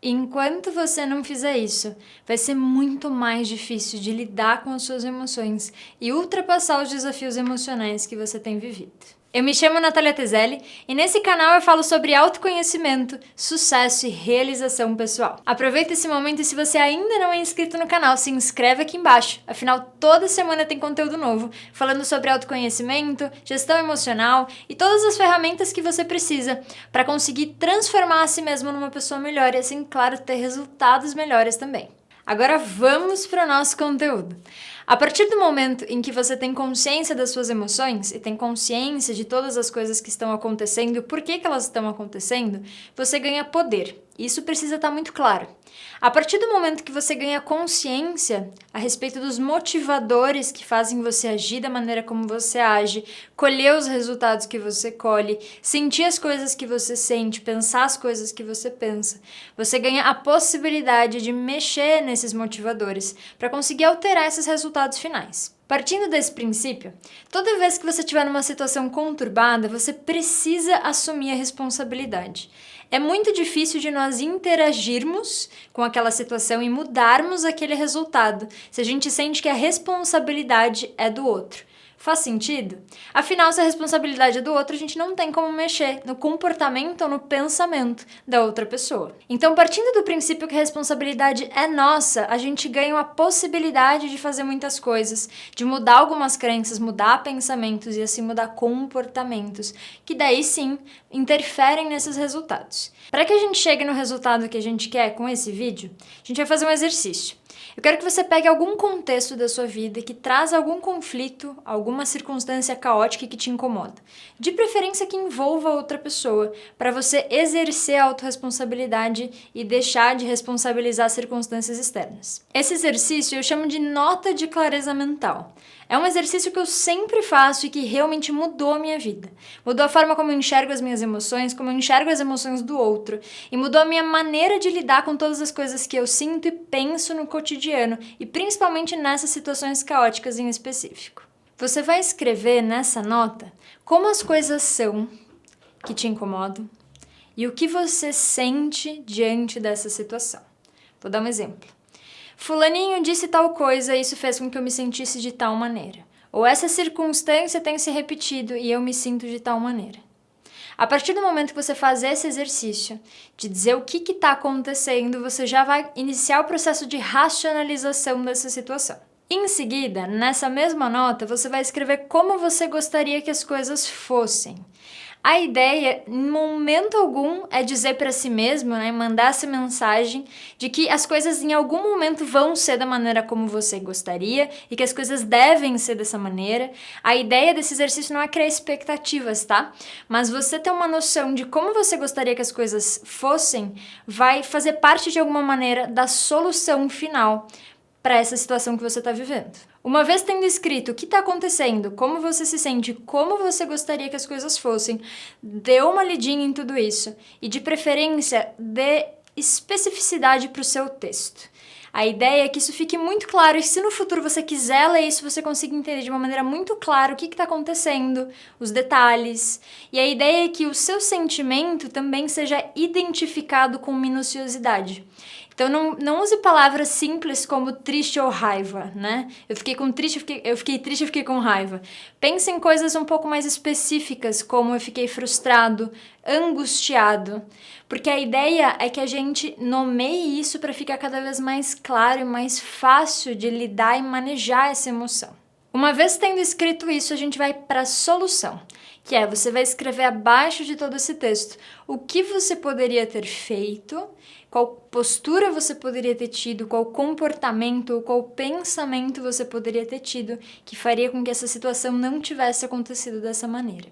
Enquanto você não fizer isso, vai ser muito mais difícil de lidar com as suas emoções e ultrapassar os desafios emocionais que você tem vivido. Eu me chamo Natália Tezelli e nesse canal eu falo sobre autoconhecimento, sucesso e realização pessoal. Aproveita esse momento e se você ainda não é inscrito no canal, se inscreve aqui embaixo. Afinal, toda semana tem conteúdo novo, falando sobre autoconhecimento, gestão emocional e todas as ferramentas que você precisa para conseguir transformar a si mesmo numa pessoa melhor e assim, claro, ter resultados melhores também. Agora vamos para o nosso conteúdo. A partir do momento em que você tem consciência das suas emoções e tem consciência de todas as coisas que estão acontecendo e por que elas estão acontecendo, você ganha poder. Isso precisa estar muito claro. A partir do momento que você ganha consciência a respeito dos motivadores que fazem você agir da maneira como você age, colher os resultados que você colhe, sentir as coisas que você sente, pensar as coisas que você pensa, você ganha a possibilidade de mexer nesses motivadores para conseguir alterar esses resultados finais. Partindo desse princípio, toda vez que você estiver numa situação conturbada, você precisa assumir a responsabilidade. É muito difícil de nós interagirmos com aquela situação e mudarmos aquele resultado se a gente sente que a responsabilidade é do outro. Faz sentido? Afinal, se a responsabilidade é do outro, a gente não tem como mexer no comportamento ou no pensamento da outra pessoa. Então, partindo do princípio que a responsabilidade é nossa, a gente ganha a possibilidade de fazer muitas coisas, de mudar algumas crenças, mudar pensamentos e assim mudar comportamentos, que daí sim interferem nesses resultados. Para que a gente chegue no resultado que a gente quer com esse vídeo, a gente vai fazer um exercício. Eu quero que você pegue algum contexto da sua vida que traz algum conflito, alguma circunstância caótica que te incomoda. De preferência que envolva outra pessoa, para você exercer a autorresponsabilidade e deixar de responsabilizar circunstâncias externas. Esse exercício eu chamo de nota de clareza mental. É um exercício que eu sempre faço e que realmente mudou a minha vida. Mudou a forma como eu enxergo as minhas emoções, como eu enxergo as emoções do outro. E mudou a minha maneira de lidar com todas as coisas que eu sinto e penso no cotidiano. E principalmente nessas situações caóticas em específico. Você vai escrever nessa nota como as coisas são que te incomodam e o que você sente diante dessa situação. Vou dar um exemplo. Fulaninho disse tal coisa e isso fez com que eu me sentisse de tal maneira. Ou essa circunstância tem se repetido e eu me sinto de tal maneira. A partir do momento que você faz esse exercício de dizer o que está acontecendo, você já vai iniciar o processo de racionalização dessa situação. Em seguida, nessa mesma nota, você vai escrever como você gostaria que as coisas fossem. A ideia, em momento algum, é dizer para si mesmo, mandar essa mensagem de que as coisas em algum momento vão ser da maneira como você gostaria e que as coisas devem ser dessa maneira. A ideia desse exercício não é criar expectativas, tá? Mas você ter uma noção de como você gostaria que as coisas fossem vai fazer parte de alguma maneira da solução final para essa situação que você está vivendo. Uma vez tendo escrito o que está acontecendo, como você se sente, como você gostaria que as coisas fossem, dê uma lidinha em tudo isso e, de preferência, dê especificidade para o seu texto. A ideia é que isso fique muito claro e se no futuro você quiser ler isso, você consiga entender de uma maneira muito clara o que está acontecendo, os detalhes. E a ideia é que o seu sentimento também seja identificado com minuciosidade. Então não use palavras simples como triste ou raiva, né? Eu fiquei triste, eu fiquei com raiva. Pense em coisas um pouco mais específicas, como eu fiquei frustrado, angustiado. Porque a ideia é que a gente nomeie isso para ficar cada vez mais claro e mais fácil de lidar e manejar essa emoção. Uma vez tendo escrito isso, a gente vai para a solução, que é você vai escrever abaixo de todo esse texto o que você poderia ter feito, qual postura você poderia ter tido, qual comportamento ou qual pensamento você poderia ter tido que faria com que essa situação não tivesse acontecido dessa maneira.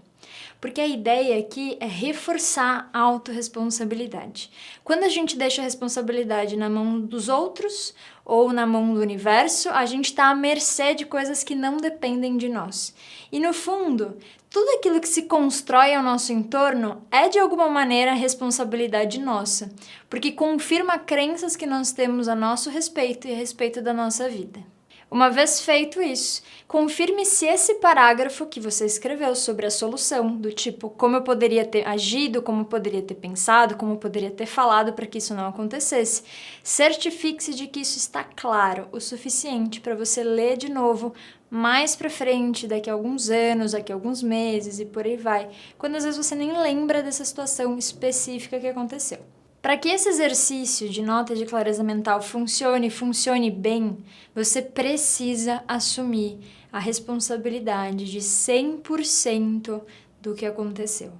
Porque a ideia aqui é reforçar a autorresponsabilidade. Quando a gente deixa a responsabilidade na mão dos outros ou na mão do universo, a gente está à mercê de coisas que não dependem de nós. E no fundo, tudo aquilo que se constrói ao nosso entorno é de alguma maneira responsabilidade nossa, porque confirma crenças que nós temos a nosso respeito e a respeito da nossa vida. Uma vez feito isso, confirme se esse parágrafo que você escreveu sobre a solução, do tipo como eu poderia ter agido, como eu poderia ter pensado, como eu poderia ter falado para que isso não acontecesse, certifique-se de que isso está claro o suficiente para você ler de novo mais para frente, daqui a alguns anos, daqui a alguns meses e por aí vai, quando às vezes você nem lembra dessa situação específica que aconteceu. Para que esse exercício de nota de clareza mental funcione bem, você precisa assumir a responsabilidade de 100% do que aconteceu.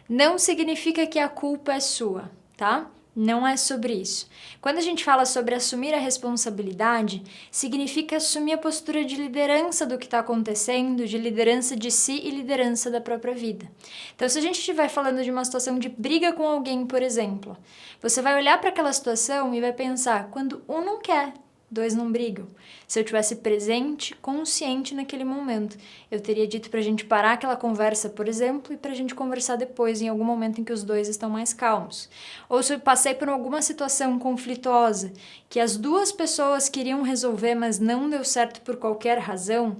Não significa que a culpa é sua, tá? Não é sobre isso. Quando a gente fala sobre assumir a responsabilidade, significa assumir a postura de liderança do que está acontecendo, de liderança de si e liderança da própria vida. Então, se a gente estiver falando de uma situação de briga com alguém, por exemplo, você vai olhar para aquela situação e vai pensar, quando um não quer, dois não brigam. Se eu tivesse presente, consciente naquele momento, eu teria dito pra gente parar aquela conversa, por exemplo, e pra gente conversar depois, em algum momento em que os dois estão mais calmos. Ou se eu passei por alguma situação conflituosa, que as duas pessoas queriam resolver, mas não deu certo por qualquer razão,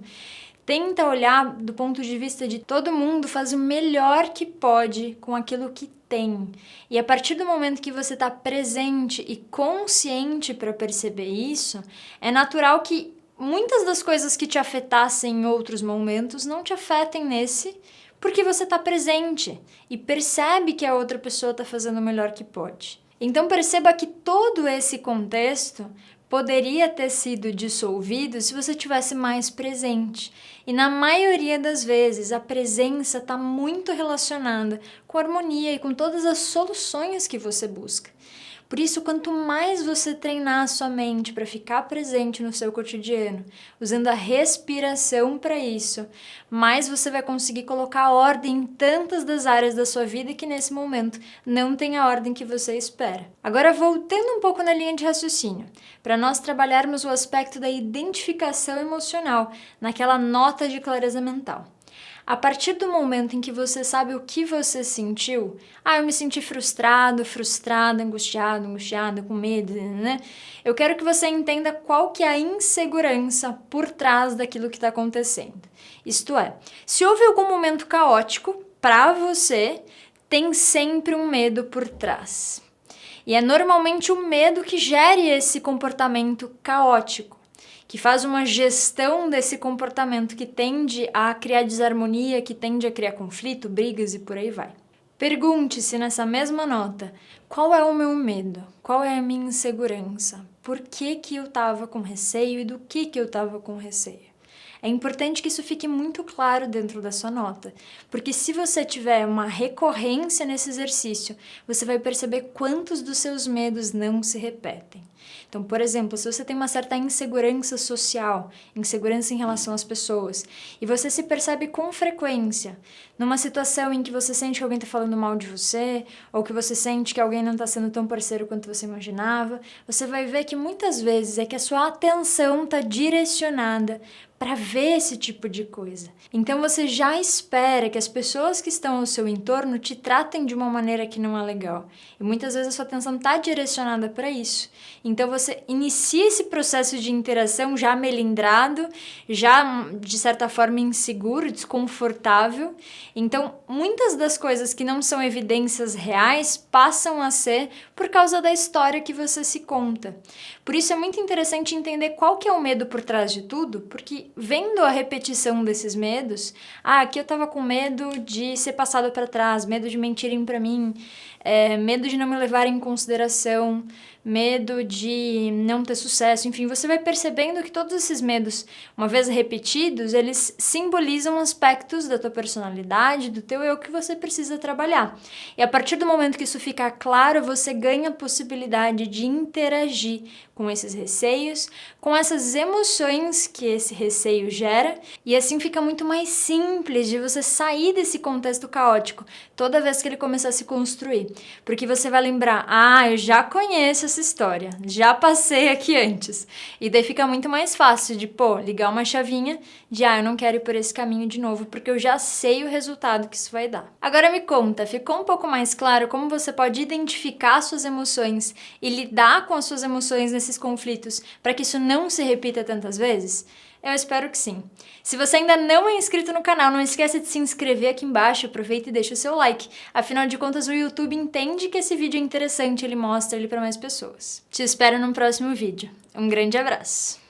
tenta olhar do ponto de vista de todo mundo faz o melhor que pode com aquilo que tem. E a partir do momento que você está presente e consciente para perceber isso, é natural que muitas das coisas que te afetassem em outros momentos não te afetem nesse, porque você está presente e percebe que a outra pessoa está fazendo o melhor que pode. Então perceba que todo esse contexto poderia ter sido dissolvido se você tivesse mais presente. E na maioria das vezes, a presença está muito relacionada com a harmonia e com todas as soluções que você busca. Por isso, quanto mais você treinar a sua mente para ficar presente no seu cotidiano, usando a respiração para isso, mais você vai conseguir colocar ordem em tantas das áreas da sua vida que nesse momento não tem a ordem que você espera. Agora, voltando um pouco na linha de raciocínio, para nós trabalharmos o aspecto da identificação emocional naquela nota de clareza mental. A partir do momento em que você sabe o que você sentiu, eu me senti frustrado, frustrada, angustiada, com medo, né? Eu quero que você entenda qual que é a insegurança por trás daquilo que está acontecendo. Isto é, se houve algum momento caótico, para você, tem sempre um medo por trás. E é normalmente o medo que gere esse comportamento caótico, que faz uma gestão desse comportamento que tende a criar desarmonia, que tende a criar conflito, brigas e por aí vai. Pergunte-se nessa mesma nota, qual é o meu medo? Qual é a minha insegurança? Por que eu estava com receio e do que eu estava com receio? É importante que isso fique muito claro dentro da sua nota, porque se você tiver uma recorrência nesse exercício, você vai perceber quantos dos seus medos não se repetem. Então, por exemplo, se você tem uma certa insegurança social, insegurança em relação às pessoas, e você se percebe com frequência numa situação em que você sente que alguém está falando mal de você, ou que você sente que alguém não está sendo tão parceiro quanto você imaginava, você vai ver que muitas vezes é que a sua atenção está direcionada para ver esse tipo de coisa. Então você já espera que as pessoas que estão ao seu entorno te tratem de uma maneira que não é legal. E muitas vezes a sua atenção está direcionada para isso. Então você inicia esse processo de interação já melindrado, já de certa forma inseguro, desconfortável. Então muitas das coisas que não são evidências reais passam a ser por causa da história que você se conta. Por isso é muito interessante entender qual que é o medo por trás de tudo, porque vendo a repetição desses medos, aqui eu tava com medo de ser passado para trás, medo de mentirem para mim, medo de não me levarem em consideração, medo de não ter sucesso, enfim, você vai percebendo que todos esses medos, uma vez repetidos, eles simbolizam aspectos da tua personalidade, do teu eu que você precisa trabalhar. E a partir do momento que isso ficar claro, você ganha a possibilidade de interagir com esses receios, com essas emoções que esse receio gera, e assim fica muito mais simples de você sair desse contexto caótico toda vez que ele começar a se construir. Porque você vai lembrar, eu já conheço essa história, já passei aqui antes. E daí fica muito mais fácil de, ligar uma chavinha de, eu não quero ir por esse caminho de novo, porque eu já sei o resultado que isso vai dar. Agora me conta, ficou um pouco mais claro como você pode identificar suas emoções e lidar com as suas emoções nesses conflitos para que isso não se repita tantas vezes? Eu espero que sim. Se você ainda não é inscrito no canal, não esqueça de se inscrever aqui embaixo, aproveita e deixa o seu like. Afinal de contas, o YouTube entende que esse vídeo é interessante, ele mostra ele para mais pessoas. Te espero no próximo vídeo. Um grande abraço!